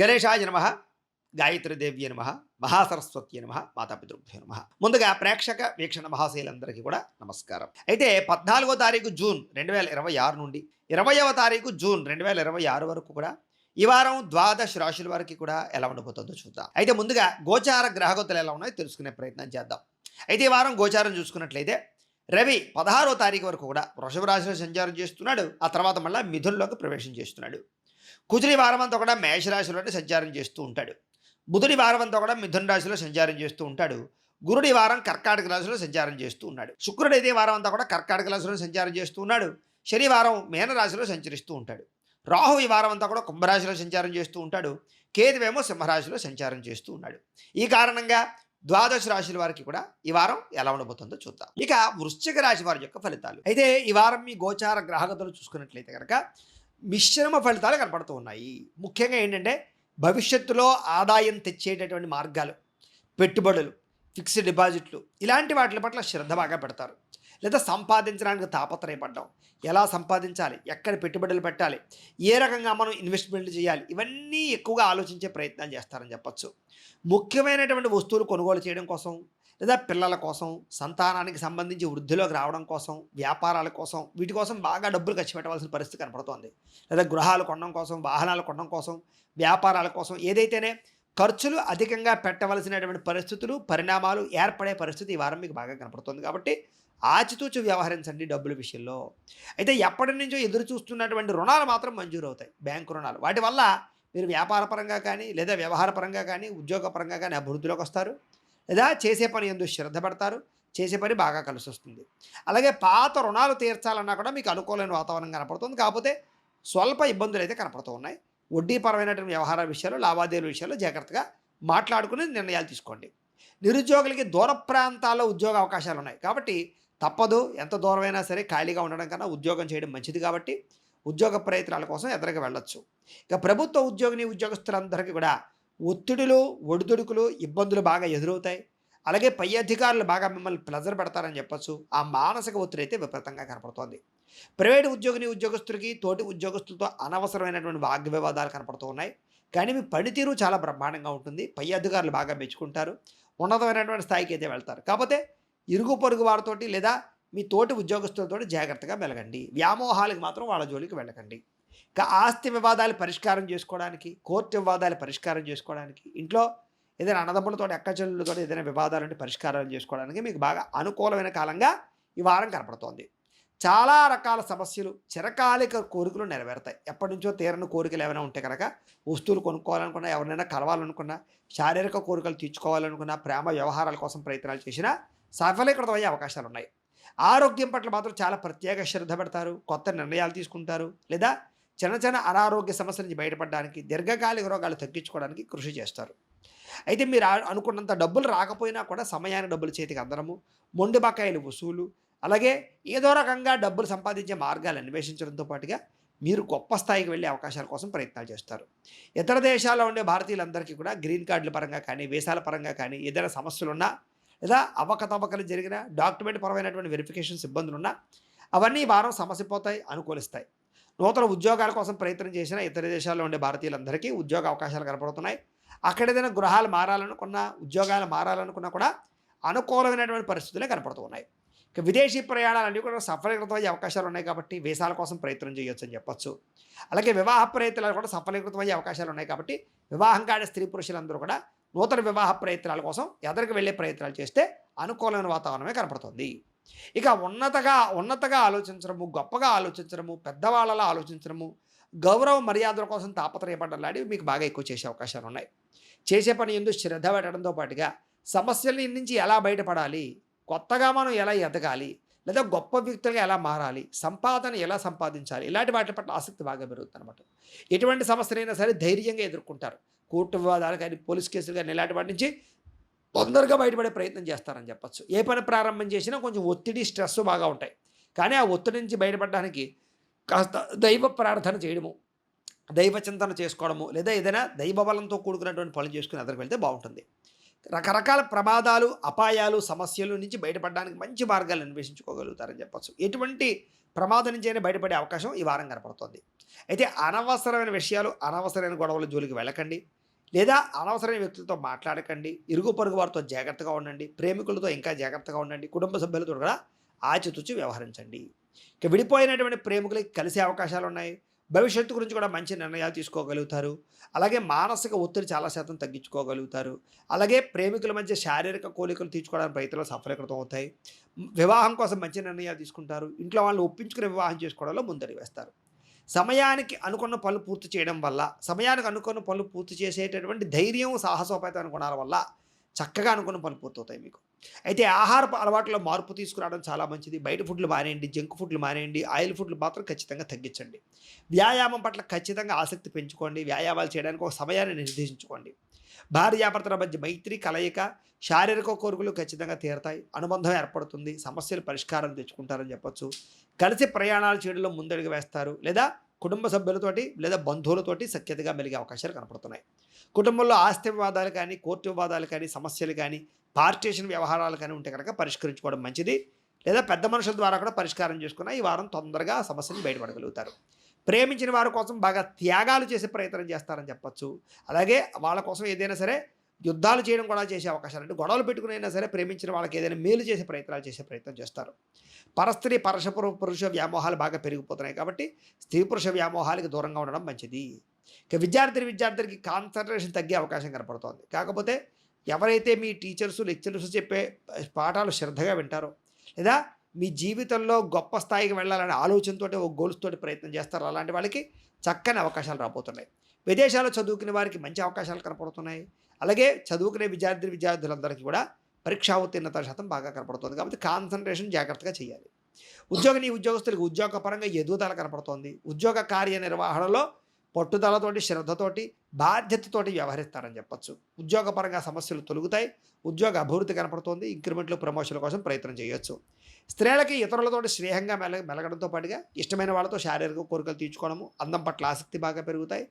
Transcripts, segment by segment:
గణేశాయ నమః, గాయత్రీదేవ్యే నమః, మహాసరస్వత్యే నమః, మాతాపితృభ్యో నమః. ముందుగా ప్రేక్షక వీక్షణ మహాశయులందరికీ కూడా నమస్కారం. అయితే 14వ తారీఖు జూన్ 2026 నుండి 20వ తారీఖు జూన్ 2026 వరకు కూడా ఈ వారం ద్వాదశ రాశుల వారికి కూడా ఎలా ఉండబోతుందో చూద్దాం. అయితే ముందుగా గోచార గ్రహగతులు ఎలా ఉన్నాయో తెలుసుకునే ప్రయత్నం చేద్దాం. అయితే ఈ వారం గోచారం చూసుకున్నట్లయితే రవి 16వ తారీఖు వరకు కూడా వృషభ రాశిలో సంచారం చేస్తున్నాడు. ఆ తర్వాత మళ్ళీ మిథునంలోకి ప్రవేశం చేస్తున్నాడు. కుజుడి వారం అంతా కూడా మేషరాశిలోనే సంచారం చేస్తూ ఉంటాడు. బుధుడి వారం అంతా కూడా మిథున రాశిలో సంచారం చేస్తూ ఉంటాడు. గురుడి వారం కర్కాటక రాశిలో సంచారం చేస్తూ ఉన్నాడు. శుక్రుడు అయితే వారం అంతా కూడా కర్కాటక రాశిలో సంచారం చేస్తూ ఉన్నాడు. శనివారం మీనరాశిలో సంచరిస్తూ ఉంటాడు. రాహు ఈ వారం అంతా కూడా కుంభరాశిలో సంచారం చేస్తూ ఉంటాడు. కేతువేమో సింహరాశిలో సంచారం చేస్తూ ఉన్నాడు. ఈ కారణంగా ద్వాదశ రాశుల వారికి కూడా ఈ వారం ఎలా ఉండబోతుందో చూద్దాం. ఇక వృశ్చిక రాశి వారి యొక్క ఫలితాలు. అయితే ఈ వారం మీ గోచార గ్రహగతులు చూసుకున్నట్లయితే కనుక మిశ్రమ ఫలితాలు కనపడుతూ ఉన్నాయి. ముఖ్యంగా ఏంటంటే భవిష్యత్తులో ఆదాయం తెచ్చేటటువంటి మార్గాలు, పెట్టుబడులు, ఫిక్స్డ్ డిపాజిట్లు ఇలాంటి వాటి పట్ల శ్రద్ధ బాగా పెడతారు. లేదా సంపాదించడానికి తాపత్రయపడ్డాం, ఎలా సంపాదించాలి, ఎక్కడ పెట్టుబడులు పెట్టాలి, ఏ రకంగా మనం ఇన్వెస్ట్మెంట్లు చేయాలి, ఇవన్నీ ఎక్కువగా ఆలోచించే ప్రయత్నాలు చేస్తారని చెప్పచ్చు. ముఖ్యమైనటువంటి వస్తువులు కొనుగోలు చేయడం కోసం, లేదా పిల్లల కోసం, సంతానానికి సంబంధించి వృద్ధిలోకి రావడం కోసం, వ్యాపారాల కోసం, వీటి కోసం బాగా డబ్బులు ఖర్చు పెట్టవలసిన పరిస్థితి కనపడుతోంది. లేదా గృహాలు కొనడం కోసం, వాహనాలు కొనడం కోసం, వ్యాపారాల కోసం ఏదైతేనే ఖర్చులు అధికంగా పెట్టవలసినటువంటి పరిస్థితులు, పరిణామాలు ఏర్పడే పరిస్థితి ఈ వారం మీకు బాగా కనపడుతుంది. కాబట్టి ఆచితూచి వ్యవహరించండి డబ్బుల విషయంలో. అయితే ఎప్పటి నుంచో ఎదురు చూస్తున్నటువంటి రుణాలు మాత్రం మంజూరు అవుతాయి, బ్యాంకు రుణాలు. వాటి వల్ల మీరు వ్యాపార పరంగా కానీ, లేదా వ్యవహార పరంగా కానీ, ఉద్యోగ పరంగా కానీ అభివృద్ధిలోకి వస్తారు. లేదా చేసే పని యందు శ్రద్ధ పడతారు. చేసే పని బాగా కలిసి వస్తుంది. అలాగే పాత రుణాలు తీర్చాలన్నా కూడా మీకు అనుకూలమైన వాతావరణం కనపడుతుంది. కాకపోతే స్వల్ప ఇబ్బందులు అయితే కనపడుతూ ఉన్నాయి. వడ్డీపరమైనటువంటి వ్యవహారాల విషయాలు, లావాదేవీల విషయాల్లో జాగ్రత్తగా మాట్లాడుకుని నిర్ణయాలు తీసుకోండి. నిరుద్యోగులకి దూర ప్రాంతాల్లో ఉద్యోగ అవకాశాలు ఉన్నాయి. కాబట్టి తప్పదు, ఎంత దూరమైనా సరే ఖాళీగా ఉండడం కన్నా ఉద్యోగం చేయడం మంచిది. కాబట్టి ఉద్యోగ ప్రయత్నాల కోసం ఎదురుగా వెళ్ళొచ్చు. ఇక ప్రభుత్వ ఉద్యోగస్తులందరికీ కూడా ఒత్తిడులు, ఒడిదుడుకులు, ఇబ్బందులు బాగా ఎదురవుతాయి. అలాగే పై అధికారులు బాగా మిమ్మల్ని ప్రెజర్ పెడతారని చెప్పొచ్చు. ఆ మానసిక ఒత్తిడి అయితే విపరీతంగా కనపడుతోంది. ప్రైవేటు ఉద్యోగస్తులకి తోటి ఉద్యోగస్తులతో అనవసరమైనటువంటి వాగ్వివాదాలు కనపడుతూ ఉన్నాయి. కానీ మీ పనితీరు చాలా బ్రహ్మాండంగా ఉంటుంది. పై అధికారులు బాగా మెచ్చుకుంటారు. ఉన్నతమైనటువంటి స్థాయికి అయితే వెళ్తారు. కాకపోతే ఇరుగు పొరుగు వారితోటి లేదా మీ తోటి ఉద్యోగస్తులతోటి జాగ్రత్తగా మెలగండి. వ్యామోహాలకు మాత్రం వాళ్ళ జోలికి వెళ్ళకండి. ఇక ఆస్తి వివాదాలు పరిష్కారం చేసుకోవడానికి, కోర్టు వివాదాలు పరిష్కారం చేసుకోవడానికి, ఇంట్లో ఏదైనా అన్నదమ్ములతో, అక్కచెల్లెలతో ఏదైనా వివాదాలంటే పరిష్కారాలు చేసుకోవడానికి మీకు బాగా అనుకూలమైన కాలంగా ఈ వారం కనపడుతోంది. చాలా రకాల సమస్యలు, చిరకాలిక కోరికలు నెరవేరుతాయి. ఎప్పటి నుంచో తీరని కోరికలు ఏమైనా ఉంటే కనుక, వస్తువులు కొనుక్కోవాలనుకున్నా, ఎవరినైనా కలవాలనుకున్నా, శారీరక కోరికలు తీర్చుకోవాలనుకున్నా, ప్రేమ వ్యవహారాల కోసం ప్రయత్నాలు చేసినా సఫలీకృతమయ్యే అవకాశాలు ఉన్నాయి. ఆరోగ్యం పట్ల మాత్రం చాలా ప్రత్యేక శ్రద్ధ పెడతారు. కొత్త నిర్ణయాలు తీసుకుంటారు. లేదా చిన్న చిన్న అనారోగ్య సమస్యల నుంచి బయటపడడానికి, దీర్ఘకాలిక రోగాలు తగ్గించుకోవడానికి కృషి చేస్తారు. అయితే మీరు అనుకున్నంత డబ్బులు రాకపోయినా కూడా సమయానికి డబ్బులు చేతికి అందడము, మొండి బకాయిలు వసూలు, అలాగే ఏదో రకంగా డబ్బులు సంపాదించే మార్గాలు అన్వేషించడంతో పాటుగా మీరు గొప్ప స్థాయికి వెళ్ళే అవకాశాల కోసం ప్రయత్నాలు చేస్తారు. ఇతర దేశాల్లో ఉండే భారతీయులందరికీ కూడా గ్రీన్ కార్డుల పరంగా కానీ, వీసాల పరంగా కానీ ఏదైనా సమస్యలున్నా, లేదా అవకతవకలు జరిగిన డాక్యుమెంట్ పరమైనటువంటి వెరిఫికేషన్స్ ఇబ్బందులున్నా అవన్నీ ఈ వారం సమసిపోతాయి, అనుకూలిస్తాయి. నూతన ఉద్యోగాల కోసం ప్రయత్నం చేసిన ఇతర దేశాల్లో ఉండే భారతీయులందరికీ ఉద్యోగ అవకాశాలు కనపడుతున్నాయి. అక్కడ ఏదైనా గృహాలు మారాలనుకున్నా, ఉద్యోగాలు మారాలనుకున్నా కూడా అనుకూలమైనటువంటి పరిస్థితులే కనపడుతూ ఉన్నాయి. ఇక విదేశీ ప్రయాణాలన్నీ కూడా సఫలీకృతమయ్యే అవకాశాలు ఉన్నాయి. కాబట్టి వీసాల కోసం ప్రయత్నం చేయొచ్చు అని చెప్పొచ్చు. అలాగే వివాహ ప్రయత్నాలు కూడా సఫలీకృతమయ్యే అవకాశాలు ఉన్నాయి. కాబట్టి వివాహం కాని స్త్రీ పురుషులందరూ కూడా నూతన వివాహ ప్రయత్నాల కోసం ఎదరికి వెళ్ళే ప్రయత్నాలు చేస్తే అనుకూలమైన వాతావరణమే కనపడుతుంది. ఇక ఉన్నతగా ఆలోచించడము, గొప్పగా ఆలోచించడము, పెద్దవాళ్ళలా ఆలోచించడము, గౌరవ మర్యాదల కోసం తాపత్రయపడ్డలాంటివి మీకు బాగా ఎక్కువ చేసే అవకాశాలు ఉన్నాయి. చేసే పని ఎందుకు శ్రద్ధ పెట్టడంతో పాటుగా సమస్యల నుంచి ఎలా బయటపడాలి, కొత్తగా మనం ఎలా ఎదగాలి, లేదా గొప్ప వ్యక్తులుగా ఎలా మారాలి, సంపాదన ఎలా సంపాదించాలి, ఇలాంటి వాటి పట్ల ఆసక్తి బాగా పెరుగుతుంది అనమాట. ఎటువంటి సమస్యలైనా సరే ధైర్యంగా ఎదుర్కొంటారు. కోర్టు వివాదాలు కానీ, పోలీస్ కేసులు కానీ ఇలాంటి వాటి నుంచి తొందరగా బయటపడే ప్రయత్నం చేస్తారని చెప్పచ్చు. ఏ పని ప్రారంభం చేసినా కొంచెం ఒత్తిడి, స్ట్రెస్ బాగా ఉంటాయి. కానీ ఆ ఒత్తిడి నుంచి బయటపడడానికి కాస్త దైవ ప్రార్థన చేయడము, దైవ చింతన చేసుకోవడము, లేదా ఏదైనా దైవ బలంతో కూడుకున్నటువంటి పనులు చేసుకుని ఎదురుకు వెళ్తే బాగుంటుంది. రకరకాల ప్రమాదాలు, అపాయాలు, సమస్యల నుంచి బయటపడడానికి మంచి మార్గాలు అన్వేషించుకోగలుగుతారని చెప్పొచ్చు. ఎటువంటి ప్రమాదం నుంచైనా బయటపడే అవకాశం ఈ వారం కనపడుతోంది. అయితే అనవసరమైన విషయాలు, అనవసరమైన గొడవల జోలికి వెళ్ళకండి. లేదా అనవసరమైన వ్యక్తులతో మాట్లాడకండి. ఇరుగు పొరుగు వారితో జాగ్రత్తగా ఉండండి. ప్రేమికులతో ఇంకా జాగ్రత్తగా ఉండండి. కుటుంబ సభ్యులతో కూడా ఆచితూచి వ్యవహరించండి. ఇక విడిపోయినటువంటి ప్రేమికులకి కలిసే అవకాశాలున్నాయి. భవిష్యత్తు గురించి కూడా మంచి నిర్ణయాలు తీసుకోగలుగుతారు. అలాగే మానసిక ఒత్తిడి చాలా శాతం తగ్గించుకోగలుగుతారు. అలాగే ప్రేమికుల మధ్య శారీరక కోరికలు తీర్చుకోవడానికి ప్రయత్నాలు సఫలీకృతం అవుతాయి. వివాహం కోసం మంచి నిర్ణయాలు తీసుకుంటారు. ఇంట్లో వాళ్ళని ఒప్పించుకుని వివాహం చేసుకోవడంలో ముందడుగు వేస్తారు. సమయానికి అనుకున్న పనులు పూర్తి చేయడం వల్ల, సమయానికి అనుకున్న పనులు పూర్తి చేసేటటువంటి ధైర్యం, సాహసోపేతమైన గుణాల వల్ల చక్కగా అనుకున్న పనులు పూర్తవుతాయి మీకు. అయితే ఆహారపు అలవాట్లో మార్పు తీసుకురావడం చాలా మంచిది. బయట ఫుడ్‌లు మానేయండి, జంక్ ఫుడ్‌లు మానేయండి, ఆయిల్ ఫుడ్‌లు మాత్రం ఖచ్చితంగా తగ్గించండి. వ్యాయామం పట్ల ఖచ్చితంగా ఆసక్తి పెంచుకోండి. వ్యాయామాలు చేయడానికి ఒక సమయాన్ని నిర్దేశించుకోండి. భార్యాభర్తల మధ్య మైత్రి, కలయిక, శారీరక కోరికలు ఖచ్చితంగా తీరతాయి. అనుబంధం ఏర్పడుతుంది. సమస్యలు పరిష్కారం తెచ్చుకుంటారని చెప్పొచ్చు. కలిసి ప్రయాణాలు చేయడంలో ముందడుగు వేస్తారు. లేదా కుటుంబ సభ్యులతోటి లేదా బంధువులతోటి సఖ్యతగా మెలిగే అవకాశాలు కనపడుతున్నాయి. కుటుంబంలో ఆస్తి వివాదాలు కానీ, కోర్టు వివాదాలు కానీ, సమస్యలు కానీ, పార్టీషన్ వ్యవహారాలు కానీ ఉంటే కనుక పరిష్కరించుకోవడం మంచిది. లేదా పెద్ద మనుషుల ద్వారా కూడా పరిష్కారం చేసుకున్న ఈ వారం తొందరగా ఆ సమస్యని బయటపడగలుగుతారు. ప్రేమించిన వారి కోసం బాగా త్యాగాలు చేసే ప్రయత్నం చేస్తారని చెప్పొచ్చు. అలాగే వాళ్ళ కోసం ఏదైనా సరే యుద్ధాలు చేయడం కూడా చేసే అవకాశాలు, అంటే గొడవలు పెట్టుకునైనా సరే ప్రేమించిన వాళ్ళకి ఏదైనా మేలు చేసే ప్రయత్నం చేస్తారు. పరస్త్రీ పురుష వ్యామోహాలు బాగా పెరిగిపోతున్నాయి కాబట్టి స్త్రీ పురుష వ్యామోహాలకి దూరంగా ఉండడం మంచిది. ఇక విద్యార్థికి కాన్సన్ట్రేషన్ తగ్గే అవకాశం కనపడుతోంది. కాకపోతే ఎవరైతే మీ టీచర్స్, లెక్చరర్స్ చెప్పే పాఠాలు శ్రద్ధగా వింటారో, లేదా మీ జీవితంలో గొప్ప స్థాయికి వెళ్ళాలనే ఆలోచనతోటి, ఒక గోల్స్ తోటి ప్రయత్నం చేస్తారో అలాంటి వాళ్ళకి చక్కని అవకాశాలు రాబోతున్నాయి. విదేశాల్లో చదువుకునే వారికి మంచి అవకాశాలు కనపడుతున్నాయి. అలాగే చదువుకునే విద్యార్థులందరికీ కూడా పరీక్షా ఉత్తీర్ణత శాతం బాగా కనపడుతుంది. కాబట్టి కాన్సంట్రేషన్ జాగ్రత్తగా చేయాలి. ఉద్యోగస్తులకు ఉద్యోగపరంగా ఎదుగుదల కనపడుతోంది. ఉద్యోగ కార్యనిర్వహణలో పట్టుదలతోటి, శ్రద్ధతోటి, బాధ్యతతోటి వ్యవహరిస్తారని చెప్పొచ్చు. ఉద్యోగపరంగా సమస్యలు తొలుగుతాయి. ఉద్యోగ అభివృద్ధి కనపడుతోంది. ఇంక్రిమెంట్లు, ప్రమోషన్ల కోసం ప్రయత్నం చేయొచ్చు. స్త్రీలకి ఇతరులతోటి స్నేహంగా మెలగడంతో పాటుగా ఇష్టమైన వాళ్ళతో శారీరక కోరికలు తీర్చుకోవడము, అందం పట్ల ఆసక్తి బాగా పెరుగుతాయి.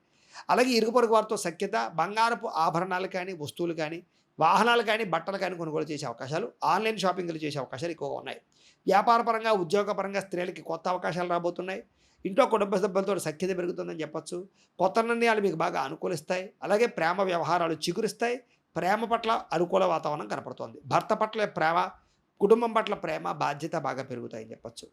అలాగే ఇరుగు పొరుగు వారితో సఖ్యత, బంగారపు ఆభరణాలు కానీ, వస్తువులు కానీ, వాహనాలు కానీ, బట్టలు కానీ కొనుగోలు చేసే అవకాశాలు, ఆన్లైన్ షాపింగ్లు చేసే అవకాశాలు ఎక్కువగా ఉన్నాయి. వ్యాపారపరంగా, ఉద్యోగపరంగా స్త్రీలకి కొత్త అవకాశాలు రాబోతున్నాయి. ఇంట్లో కుటుంబ సభ్యులతో సఖ్యత పెరుగుతుందని చెప్పొచ్చు. కొత్త నిర్ణయాలు మీకు బాగా అనుకూలిస్తాయి. అలాగే ప్రేమ వ్యవహారాలు చిగురిస్తాయి. ప్రేమ పట్ల అనుకూల వాతావరణం కనపడుతోంది. భర్త పట్ల ప్రేమ, కుటుంబం పట్ల ప్రేమ, బాధ్యత బాగా పెరుగుతాయని చెప్పొచ్చు.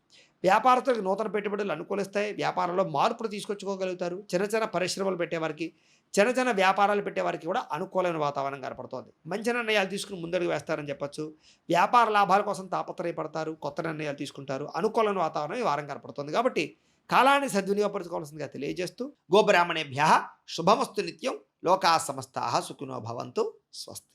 వ్యాపారస్తులకు నూతన పెట్టుబడులు అనుకూలిస్తాయి. వ్యాపారంలో మార్పులు తీసుకొచ్చుకోగలుగుతారు. చిన్న పరిశ్రమలు పెట్టేవారికి, చిన్న వ్యాపారాలు పెట్టేవారికి కూడా అనుకూలమైన వాతావరణం కనపడుతోంది. మంచి నిర్ణయాలు తీసుకుని ముందడుగు వేస్తారని చెప్పొచ్చు. వ్యాపార లాభాల కోసం తాపత్రయపడతారు. కొత్త నిర్ణయాలు తీసుకుంటారు. అనుకూలమైన వాతావరణం ఈ వారం కనపడుతుంది. కాబట్టి కాలాన్ని సద్వినియోగపరచుకోవాల్సిందిగా తెలియజేస్తూ, గోబ్రాహ్మణేభ్యః శుభమస్తు నిత్యం. లోకా సమస్తాః సుఖినో భవంతు. స్వస్తి.